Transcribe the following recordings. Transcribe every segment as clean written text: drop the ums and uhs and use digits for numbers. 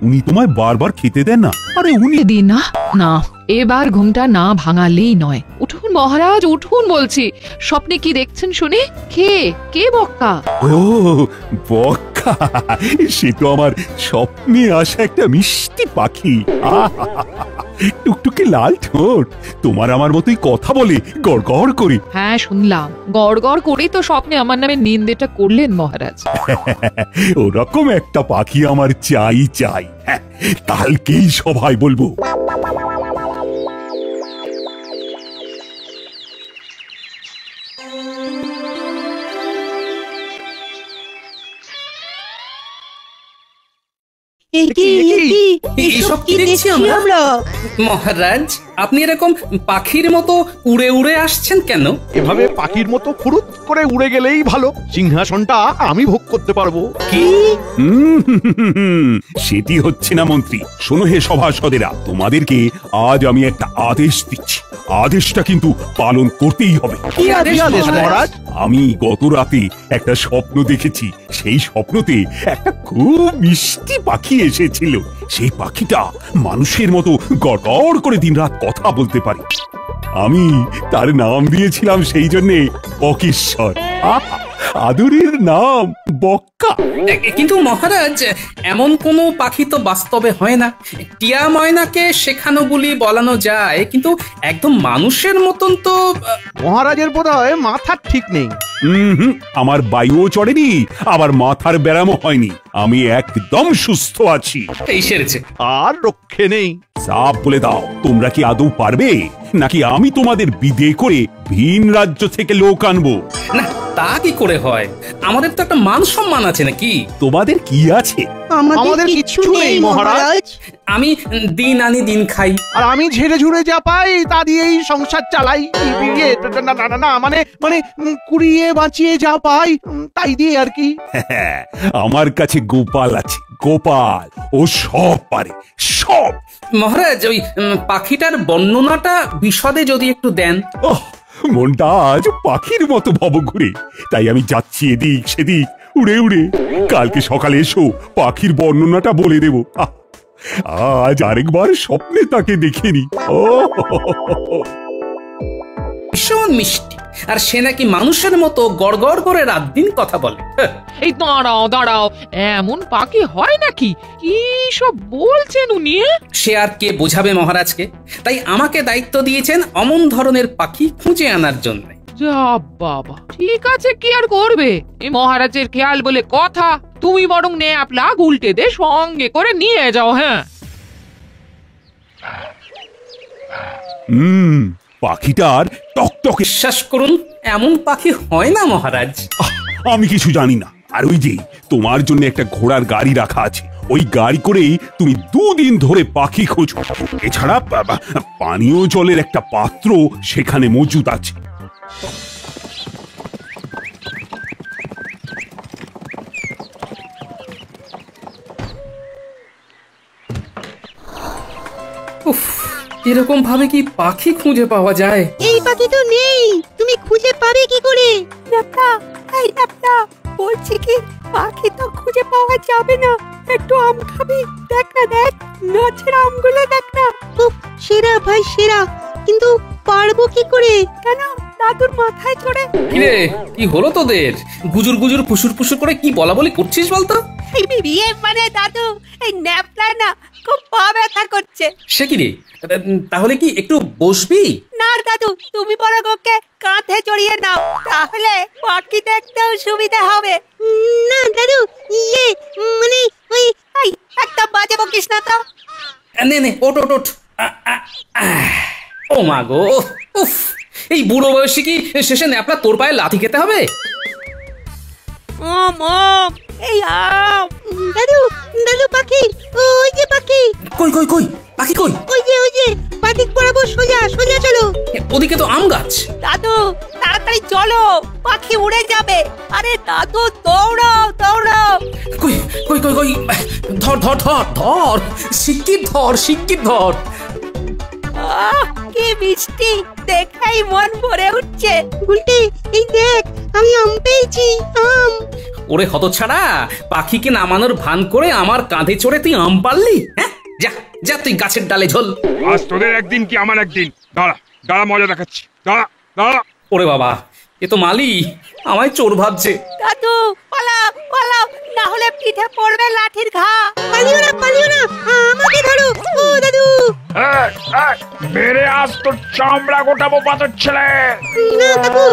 উনি তোমায় বারবার খেতে দেন না? আরে উনি দিন না না, এবার ঘুমটা না ভাঙালেই নয়। উঠুন মহারাজ, উঠুন বলছি। স্বপ্নে কি দেখছেন শুনে? কে বক্কা? ও বক্কা, সে তো আমার স্বপ্নে আসা একটা মিষ্টি পাখি। টুকটুকে লাল ঠোঁট, তোমার আমার মতোই কথা বলে গড়গড় করে। হ্যাঁ শুনলাম, গড়গড় করেই তো স্বপ্নে আমার নামে নিন্দেটা করলেন মহারাজ। ওরকম একটা পাখি আমার চাই চাই। হ্যাঁ, কালকেই সবাই বলবো। এসব কি দেখছি আমরা? মহারাজ, আপনি এরকম পাখির মতো উড়ে উড়ে আসছেন কেন? এভাবে পাখির মতো ফুরুত করে উড়ে গেলেই ভালো, সিংহাসনটা আমি ভোগ করতে পারবো। কি? সেটি হচ্ছে না মন্ত্রী। শোনো হে সভাসদেরা, তোমাদেরকে আজ আমি একটা আদেশ দিচ্ছি। আদেশটা কিন্তু পালন করতেই হবে। কি আদেশ মহারাজ? আমি গত রাতে একটা স্বপ্ন দেখেছি। সেই স্বপ্নতে একটা খুব মিষ্টি পাখি এসেছিল। সেই পাখিটা মানুষের মতো গড়গড় করে দিনরাত কথা বলতে পারে। আমি তার নাম দিয়েছিলাম সেই জন্যে বকেশ্বর। আদরের নাম বক্কা। কিন্তু মহারাজ, এমন কোনো পাখি তো বাস্তবে হয় না। টিয়া ময়নাকে শেখানো বলি বলানো যায়, কিন্তু একদম মানুষের মতন তো। মহারাজের বোধহয় মাথা ঠিক নেই। আমার বায়ুও চড়েনি, আবার মাথার ব্যায়ামও হয়নি। আমি একদম সুস্থ আছি। এই সেরেছে। আর রক্ষে নেই। সাপ বলে দাও, তোমরা কি আদৌ পারবে, নাকি আমি তোমাদের বিদে করে ভিন রাজ্য থেকে লোক আনবো? না, তা কি করে হয়? আমাদের তো একটা মান সম্মান আছে নাকি? তোমাদের কি আছে? আমাদের কিছু নেই মহারাজ। আমি দিন আনি দিন খাই, আর আমি ঝেড়ে ঝুড়ে যা পাই তা দিয়েই সংসার চালাই। না মানে মানে কুড়িয়ে বাঁচিয়ে যা পাই তাই দিয়ে আর কি। আমার কাছে গোপাল আছে, গোপাল। ও সব পারে, সব। মহারাজ, ওই পাখিটার বর্ণনাটা বিশদে যদি একটু দেন। মনটা আজ পাখির মতো ভব ঘুরে, তাই আমি যাচ্ছি এদিক সেদিক উড়ে উড়ে। কালকে সকালে এসো, পাখির বর্ণনাটা বলে দেব। আজ আরেকবার স্বপ্নে তাকে দেখিনি। ভীষণ মিষ্টি, আর সে নাকি মানুষের মতো গড়গড় করে রাত দিন কথা বলে। এই দাঁড়াও দাঁড়াও, এমন পাখি হয় নাকি? কি সব বলছেন উনি? সে আর কে বোঝাবে মহারাজকে? তাই আমাকে দায়িত্ব দিয়েছেন অমন ধরনের পাখি খুঁজে আনার জন্য। যা বাবা, ঠিক আছে, কি আর করবে? এই মহারাজের খেয়াল বলে কথা। তুমি বরং ন্যাপলা উল্টে দে, সঙ্গে করে নিয়ে যাও। হ্যাঁ, পাখিটার টকটকে। বিশ্বাস করুন, এমন পাখি হয় না মহারাজ। আমি কিছু জানি না। আর ওই যে তোমার জন্য একটা ঘোড়ার গাড়ি রাখা আছে, ওই গাড়ি করেই তুমি 2 দিন ধরে পাখি খোঁজো। এছাড়া পানীয় জলের একটা পাত্র সেখানে মজুদ আছে। উফ, এরকম ভাবে কি পাখি খুঁজে পাওয়া যায়? এই পাখি তো নেই, তুমি খুঁজে পাবে কি করে? বলছি কি, পাখি তো খুঁজে পাওয়া যাবে না। একটু আম খাবি? দেখ না, দেখ নাচের আমগুলো দেখ না। উফ, সেরা ভাই সেরা, কিন্তু পারবো কি করে? কেন দাদুর মাথায় চড়ে? কিরে, কি হলো তোদের? গুজুর গুজুর ফুসুর ফুসুর করে কি বলা বলি করছিস বলতো? বিয়ে মানে দাদু, এই ন্যাপলা না খুব পা ব্যথা করছে। সে কি রে, তাহলে কি একটু বসবি? না দাদু, তুমি বরং ওকে কাঁধে চড়িয়ে নাও, তাহলে পাখি দেখতেও সুবিধা হবে। না দাদু, ইয়ে মানে ওই একটা বাজে বকিস না তো। নে নে, ওঠ ওঠ ওঠ। ও মা গো, উফ, এই বুড়ো বয়সে কি শেষে ন্যাপলা তোর পায়ে লাথি খেতে হবে? এই আম। দাদু, দাদু পাখি, ওই যে পাখি। কই কই কই, পাখি কই? ওই যে পাখি বরাবর সোজা সোজা চলো। ওদিকে তো আম গাছ। দাদু তাড়াতাড়ি চলো, পাখি উড়ে যাবে। আরে দাদু দৌড়াও দৌড়াও। কই কই কই কই, ধর ধর ধর ধর, শিগগির ধর শিগগির ধর। কি মিষ্টি, দেখাই মন ভরে উঠছে। গুলটি, এই দেখ আমি আম পেয়েছি, আম। ওরে হতছাড়া, পাখিকে নামানোর ভান করে আমার কাঁধে চড়ে তুই আম পারলি? হ্যাঁ, যা যা তুই গাছের ডালে ঝোল। আজ তোদের একদিন কি আমার একদিন। দাঁড়া দাঁড়া, মজা দেখাচ্ছি, দাঁড়া দাঁড়া। ওরে বাবা, এ তো মালি আমায় চোর ভাবছে। দাদু পালাও পালাও, না হলে পিঠে পড়বে লাঠির ঘা। পালিও না আমাকে ধরো। ও দাদু, বেড়ে আজ তোর চামড়া গোটাবো পাথর ছেলে। না কাকু,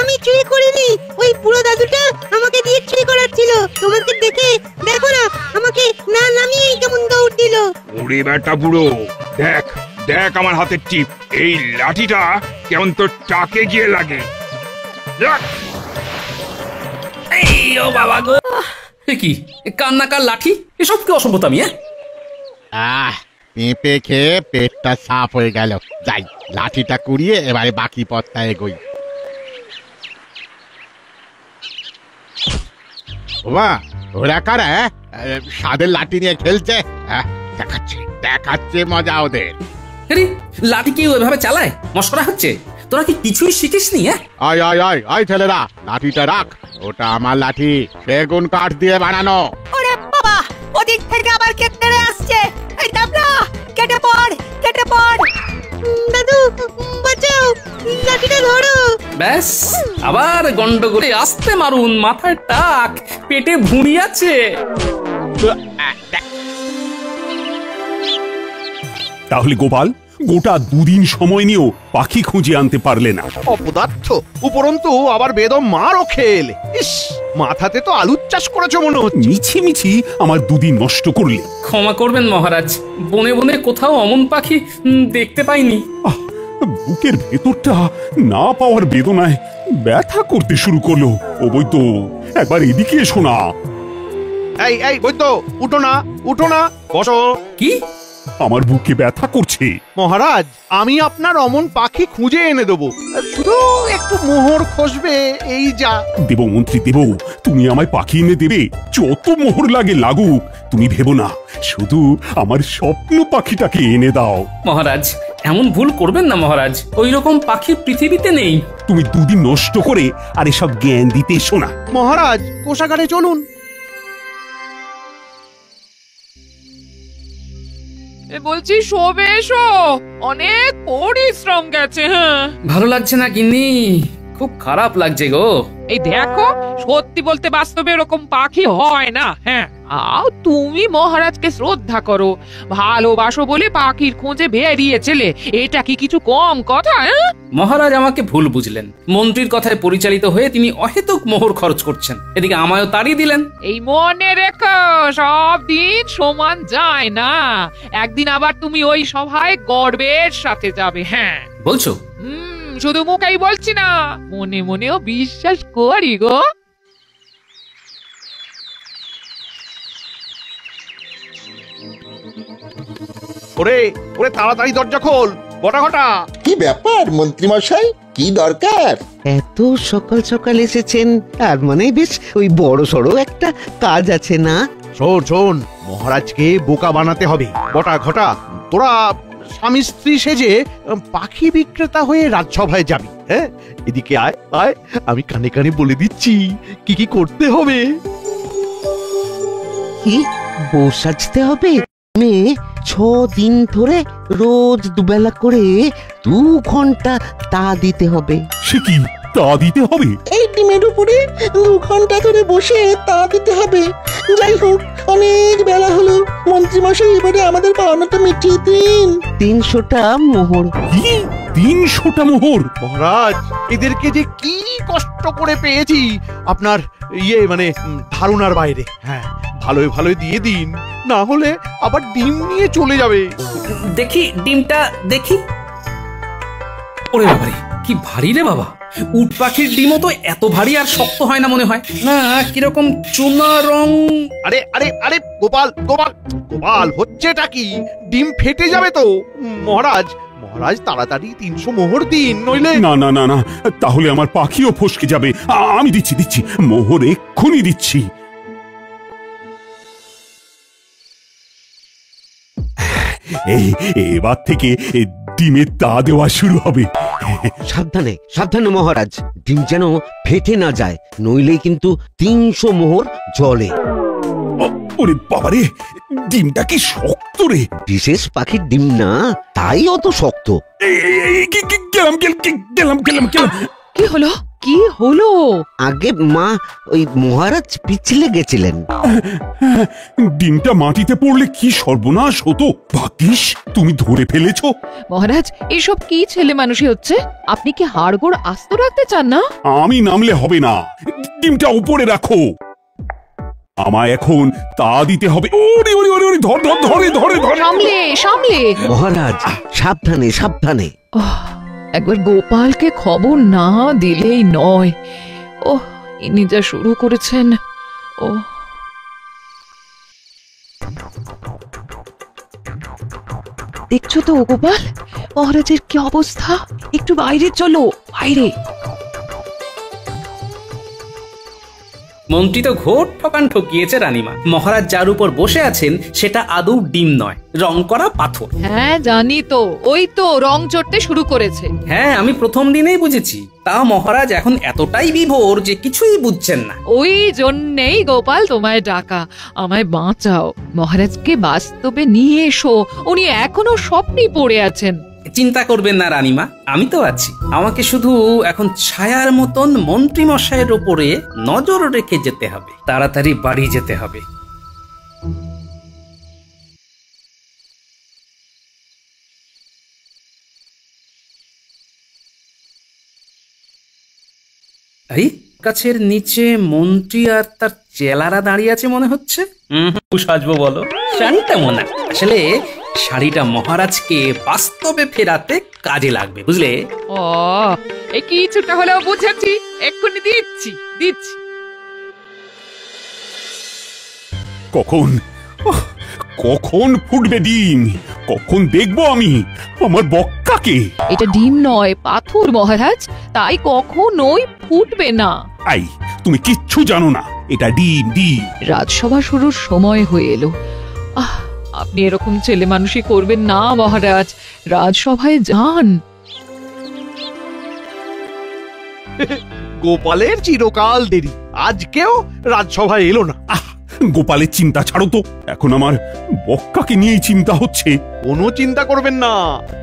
আমি চুরি করিনি। ওই বুড়ো দাদুটা আমাকে দিয়ে চুরি করাচ্ছিল। তোমাকে দেখে দেখো না, আমাকে না নামিয়ে কেমন দৌড় দিল। ওরে বেটা বুড়ো, দেখ দেখ আমার হাতের টিপ, এই লাঠিটা কেমন তোর টাকে গিয়ে লাগে। এই ও বাবা গো, এ কি কান্নাকার লাঠি? এসব কি অসভ্যতামি? পেঁপে খেয়ে পেটটা সাফ হয়ে গেল। যাই, লাঠিটা কুড়িয়ে এবারে বাকি পথটা এগোই। ওমা, ওরা কারা? স্বাদের লাঠি নিয়ে খেলছে। দেখাচ্ছে মজা ওদের। আরে লাঠি কি ওইভাবে চালায়? মশকরা হচ্ছে? তোরা কি কিছুই শিখিসনি? আয় আয় আয় আয় ছেলেরা, লাঠিটা রাখ। ওটা আমার লাঠি, সেগুন কাঠ দিয়ে বানানো। ওরে বাবা, ওদিক থেকে আবার কে তেড়ে আসছে। এই দাবলা, কেটে পড়। দাদু বাঁচাও, লাঠিটা ধরো। ব্যাস, আবার গন্ডগোলে আসতে মারুন, মাথায় টাক, পেটে ভুঁড়ি আছে। তাহলে গোপাল, গোটা দুদিন সময় নিয়েও পাখি খুঁজে আনতে পারলে না। অপদার্থ, উপরন্তু আবার বেদম মারও খেলে। ইস, মাথাতে তো আলুর চাষ করেছো মনে হচ্ছে। মিছি মিছি আমার দুদিন নষ্ট করলে। ক্ষমা করবেন মহারাজ, বনে বনে কোথাও অমন পাখি দেখতে পাইনি। বুকের ভেতরটা না পাওয়ার বেদনায় ব্যথা করতে শুরু করলো। ও বৈদ্য, একবার এদিকে এসো না। এই বৈদ্য, উঠো না, বসো। কি? আমার বুকে ব্যথা করছে। মহারাজ, আমি আপনার অমন পাখি খুঁজে এনে দেবো, শুধু একটু মোহর খসবে, এই যা। দেব মন্ত্রী দেব, তুমি আমায় পাখি এনে দেবে। যত মোহর লাগে লাগুক, তুমি ভেবো না, শুধু আমার স্বপ্ন পাখিটাকে এনে দাও। মহারাজ, এমন ভুল করবেন না মহারাজ, ওই রকম পাখি পৃথিবীতে নেই। তুমি দুদিন নষ্ট করে আর এসব জ্ঞান দিতে এসো না। মহারাজ, কোষাগারে চলুন। বলছি শোবে এসো, অনেক পরিশ্রম গেছে। হ্যাঁ, ভালো লাগছে না গিন্নি, খুব খারাপ লাগছে গো। এই দেখো, সত্যি বলতে বাস্তবে এরকম পাখি হয় না। হ্যাঁ, তুমি মহারাজকে শ্রদ্ধা করো, ভালোবাসো বলে পাখির খোঁজে বেরিয়েছিলে, এটা কি কিছু কম কথা? মহারাজ আমাকে ভুল বুঝলেন, মন্ত্রীর কথায় পরিচালিত হয়ে তিনি অহেতুক মোহর খরচ করছেন, এদিকে আমায়ও তাড়িয়ে দিলেন। এই মনে রেখো, সব দিন সমান যায় না। একদিন আবার তুমি ওই সভায় গর্বের সাথে যাবে। হ্যাঁ বলছো? শুধু মুখেই বলছি না, মনে মনেও বিশ্বাস করি গো। ওরে তাড়াতাড়ি দরজা খোল, ঘটা। কি ব্যাপার মন্ত্রী মশাই, কি দরকার? এত সকাল সকাল এসেছেন, তার মানে বেশ ওই বড় সড়ো একটা কাজ আছে না? শোন, মহারাজকে বোকা বানাতে হবে। ঘটা, তোরা স্বামী স্ত্রী সেজে পাখি বিক্রেতা হয়ে রাজসভায় যাবি। হ্যাঁ, এদিকে আয়, আমি কানে কানে বলে দিচ্ছি কি করতে হবে। কি বউ সাজতে হবে? মেয়ে 6 দিন ধরে রোজ দুবেলা করে 2 ঘন্টা তা দিতে হবে। সে কি, তা দিতে হবে? এই ডিমের উপরে 2 ঘন্টা ধরে বসে তা দিতে হবে। যাই হোক, অনেক বেলা হলো, মন্ত্রী মশাই এবারে আমাদের পাওনাটা মিটিয়ে দিন। 300টা মোহর। কি 300টা মোহর? মহারাজ, এদেরকে যে কি কষ্ট করে পেয়েছি আপনার মানে ধারণার বাইরে। হ্যাঁ, ভালোই দিয়ে দিন, না হলে আবার ডিম নিয়ে চলে যাবে। দেখি ডিমটা দেখি। ওরে বাবারে, কি ভারী রে বাবা! উট পাখির ডিমও তো এত ভারী আর শক্ত হয় না মনে হয়। না, কিরকম চুনা রং। আরে গোপাল, হচ্ছেটা কি? ডিম ফেটে যাবে তো। মহারাজ তাড়াতাড়ি 300 মোহর দিন, নইলে। না, তাহলে আমার পাখিও ফসকে যাবে। আমি দিচ্ছি, মোহর এক্ষুনি দিচ্ছি। এবার থেকে ডিমের তা দেওয়া শুরু হবে। সাবধানে সাবধানে মহারাজ, ডিম যেন ফেটে না যায়, নইলে কিন্তু 300 মোহর জলে। ওরে বাবারে, ডিমটা কি শক্ত রে! বিশেষ পাখির ডিম না, তাই অত শক্ত। গেলাম। কি হলো? কি হলো? আগে মা, ওই মহারাজ পিছলে গেছিলেন। ডিমটা মাটিতে পড়লে কি সর্বনাশ হতো! ভাগ্যিস তুমি ধরে ফেলেছো। মহারাজ, এসব কি ছেলে মানুষই হচ্ছে? আপনি কি হাড়গোড় আস্ত রাখতে চান না? আমি নামলে হবে না, ডিমটা উপরে রাখো। আমায় এখন তা দিতে হবে। ওরে ওরে ওরে ওরে, ধরে। সামলে। মহারাজ সাবধানে সাবধানে। একবার গোপালকে খবর না দিলেই নয়। ইনি যা শুরু করেছেন। দেখছো তো গোপাল, মহারাজের কি অবস্থা? একটু বাইরে চলো, বাইরে। মন্ত্রী তো ঘোর ঠকান ঠকিয়েছে রানীমা। মহারাজ যার উপর বসে আছেন সেটা আদৌ ডিম নয়, রং করা পাথর। হ্যাঁ জানি তো, ওই তো রং চড়তে শুরু করেছে। হ্যাঁ, আমি প্রথম দিনেই বুঝেছি। তা মহারাজ এখন এতটাই বিভোর যে কিছুই বুঝছেন না। ওই জন্যেই গোপাল তোমায় ডাকা, আমায় বাঁচাও। মহারাজকে বাস্তবে নিয়ে এসো, উনি এখনো স্বপ্নই পড়ে আছেন। চিন্তা করবেন না রানীমা, আমি তো আছি। আমাকে শুধু এখন ছায়ার মতন মন্ত্রী মশাইয়ের উপরে নজর রেখে যেতে হবে, তাড়াতাড়ি বাড়ি যেতে হবে। এই গাছের নিচে মন্ত্রী আর তার চেলারা দাঁড়িয়ে আছে মনে হচ্ছে। সাজবো বলো? শাড়িটা মনে আসলে শাড়িটা মহারাজকে বাস্তবে ফেরাতে কাজে লাগবে, বুঝলে? এই কিছুটা হলেও বুঝেছি, এক্ষুনি দিচ্ছি। কখন ফুটবে ডিম? কখন দেখবো আমি আমার বক্কাকে? এটা ডিম নয়, পাথর মহারাজ, তাই কখনোই ফুটবে না। আই, তুমি কিচ্ছু জানো না, এটা ডিম। রাজসভা শুরুর সময় হয়ে এলো। আপনি এরকম ছেলে মানুষই করবেন না মহারাজ, রাজসভায় যান। গোপালের চিরকাল দেরি, আজকেও রাজসভায় এলো না। গোপালের চিন্তা ছাড়ো তো, এখন আমার বক্কাকে নিয়েই চিন্তা হচ্ছে। কোনো চিন্তা করবেন না,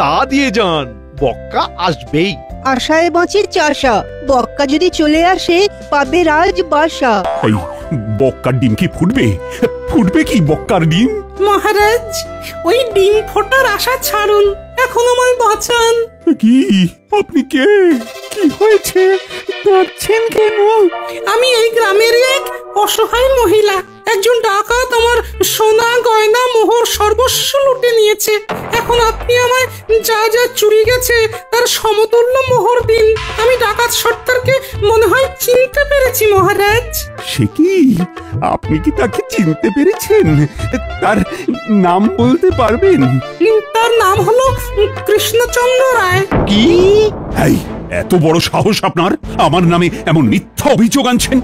তা দিয়ে যান, বক্কা আসবেই। আশায় বাঁচি চাষা, বক্কা যদি চলে আসে পাবে রাজবাসা। এই বক্কার ডিম কি ফুটবে কি বক্কার ডিম? মহারাজ, ওই ডিম ফোটার আশা ছাড়ুন, এখন আমায় বাঁচান। কি? আপনি কে? কি হয়েছে? কাঁদছেন কেন? আমি এই গ্রামের এক অসহায় মহিলা। একজন ডাকাত আমার সোনা গয়না মোহর সর্বস্ব লুটে নিয়েছে। এখন আপনি আমায় যা যা চুরি গেছে তার সমতুল্য মোহর দিন। আমি ডাকাত সর্দারকে মনে হয় চিনতে পেরেছি মহারাজ। সে কি? আপনি কি তাকে চিনতে পেরেছেন? তার নাম বলতে পারবেন? তার নাম হলো কৃষ্ণচন্দ্র রায়। কি? এই এত বড় সাহস আপনার? আমার নামে এমন মিথ্যা অভিযোগ আনছেন?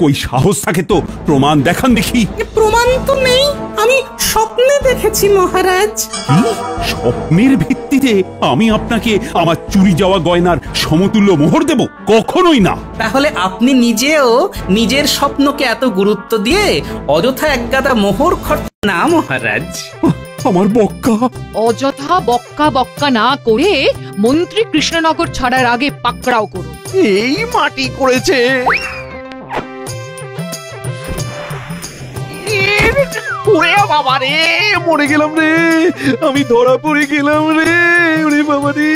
কই সাহস থাকে তো প্রমাণ দেখান দেখি। প্রমাণ তো নেই, আমি স্বপ্নে দেখেছি মহারাজ। কি? স্বপ্নের ভিত্তিতে আমি আপনাকে আমার চুরি যাওয়া গয়নার সমতুল্য মোহর দেব? কখনোই না। তাহলে আপনি নিজেও নিজের স্বপ্নকে এত গুরুত্ব দিয়ে অযথা একগাদা মোহর খরচ না মহারাজ। আমার বক্কা। অযথা বক্কা না করে মন্ত্রী কৃষ্ণনগর ছাড়ার আগে পাকড়াও করুন। এই মাটি করেছে। ওরে বাবা রে, মরে গেলাম রে, আমি ধরা পড়ে গেলাম রে। ওরে বাবা রে।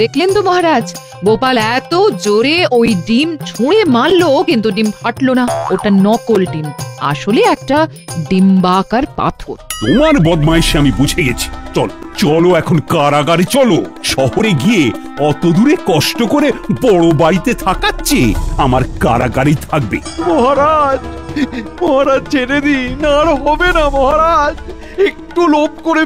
দেখলেন তো মহারাজ, গোপাল এত জোরে ওই ডিম ছুঁড়ে মারলো কিন্তু ডিম ফাটলো না। ওটা নকল ডিম, আসলে একটা ডিম্বাকার পাথর। তোমার বদমাইশি আমি বুঝে গেছি। চলো এখন কারাগারে চলো। শহরে গিয়ে অত দূরে কষ্ট করে বড় বাড়িতে থাকাচ্ছে, আমার কারাগারেই থাকবে। মহারাজ ছেড়ে দিন, আর হবে না মহারাজ, একটু লোভ করে